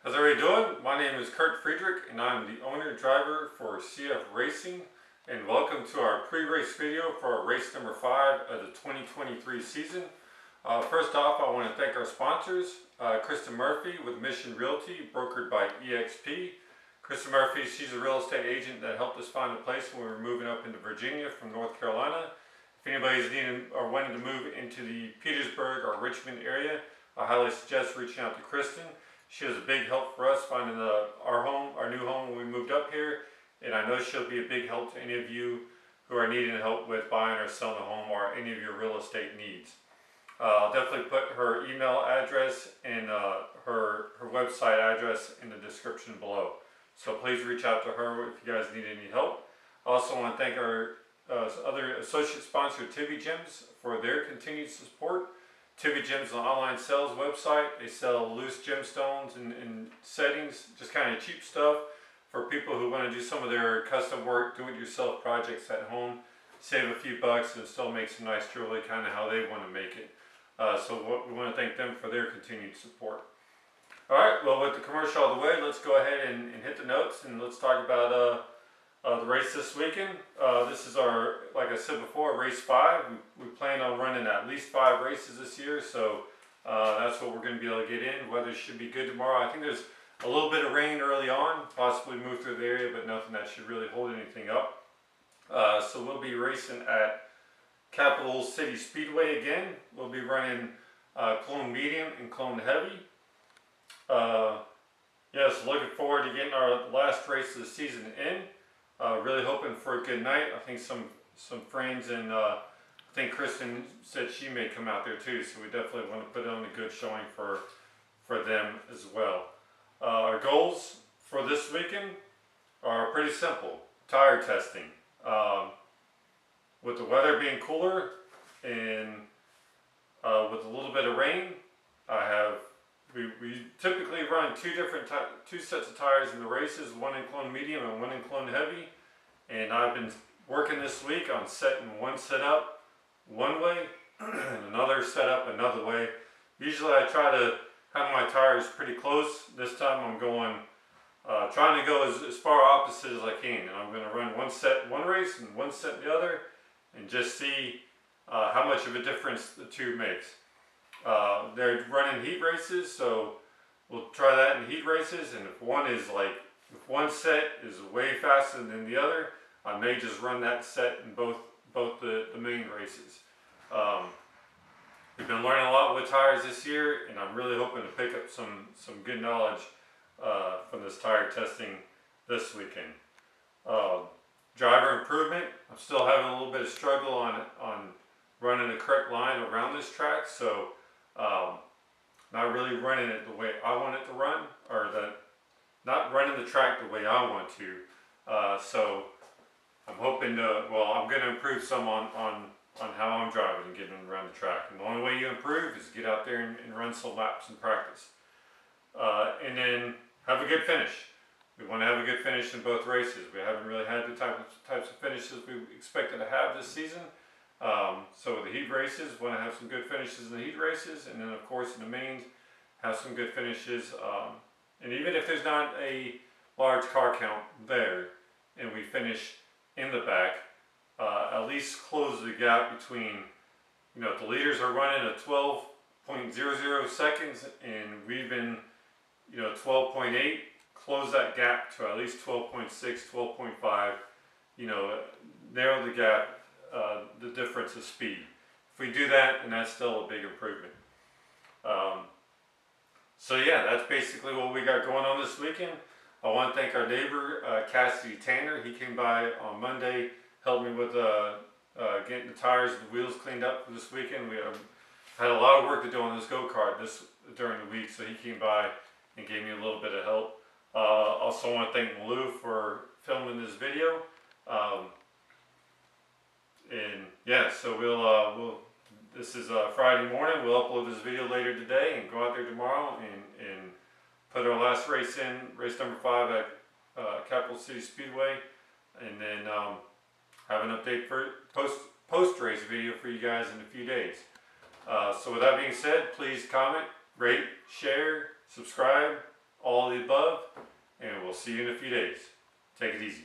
How's everybody doing? My name is Kurt Friedrich and I'm the owner driver for CFRacing, and welcome to our pre-race video for our race number 5 of the 2023 season. First off, I want to thank our sponsors, Kristin Murphy with Mission Realty, brokered by EXP. Kristin Murphy, she's a real estate agent that helped us find a place when we were moving up into Virginia from North Carolina. If anybody's needing or wanting to move into the Petersburg or Richmond area, I highly suggest reaching out to Kristin. She was a big help for us finding our new home when we moved up here, and I know she'll be a big help to any of you who are needing help with buying or selling a home or any of your real estate needs. I'll definitely put her email address and her website address in the description below. So please reach out to her if you guys need any help. I also want to thank our other associate sponsor, Tivy Gems, for their continued support. Tivy Gems is an online sales website. They sell loose gemstones and settings, just kind of cheap stuff for people who want to do some of their custom work, do-it-yourself projects at home, save a few bucks and still make some nice jewelry, kind of how they want to make it. So we want to thank them for their continued support. Alright, well, with the commercial out of the way, let's go ahead and hit the notes and let's talk about the race this weekend. This is our, like I said before, race 5. We plan on running at least 5 races this year, so that's what we're going to be able to get in. Weather should be good tomorrow. I think there's a little bit of rain early on, possibly move through the area, but nothing that should really hold anything up. So we'll be racing at Capital City Speedway again. We'll be running Clone Medium and Clone Heavy. Yes, looking forward to getting our last race of the season in. Really hoping for a good night. I think some friends and I think Kristin said she may come out there too, so we definitely want to put on a good showing for them as well. Our goals for this weekend are pretty simple. Tire testing. With the weather being cooler and with a little bit of rain, we typically run two sets of tires in the races, one in Clone Medium and one in Clone Heavy. And I've been working this week on setting one setup one way and another setup another way. Usually I try to have my tires pretty close. This time I'm going, trying to go as far opposite as I can. And I'm going to run one set one race and one set the other and just see how much of a difference the two makes. They're running heat races, so we'll try that in heat races, and if one set is way faster than the other, I may just run that set in both the main races. We've been learning a lot with tires this year, and I'm really hoping to pick up some good knowledge from this tire testing this weekend. Driver improvement, I'm still having a little bit of struggle on running the correct line around this track, so not really running it the way I want it to run, or not running the track the way I want to. So I'm hoping I'm going to improve some on how I'm driving and getting around the track. And the only way you improve is get out there and run some laps in practice. And then have a good finish. We want to have a good finish in both races. We haven't really had the types of finishes we expected to have this season. So with the heat races, want to have some good finishes in the heat races, and then of course in the mains, have some good finishes. And even if there's not a large car count there, and we finish in the back, at least close the gap between, if the leaders are running at 12.00 seconds, and we've been, 12.8, close that gap to at least 12.6, 12.5, narrow the gap. The difference of speed. If we do that, then that's still a big improvement. So yeah, that's basically what we got going on this weekend. I want to thank our neighbor, Cassidy Tanner. He came by on Monday, helped me with getting the tires and the wheels cleaned up for this weekend. We had a lot of work to do on this go-kart during the week, so he came by and gave me a little bit of help. Also want to thank Lou for filming this video. And yeah, so this is Friday morning. We'll upload this video later today and go out there tomorrow and put our last race in, race number 5 at Capital City Speedway, and then have an update for post-race video for you guys in a few days. So with that being said, please comment, rate, share, subscribe, all of the above, and we'll see you in a few days. Take it easy.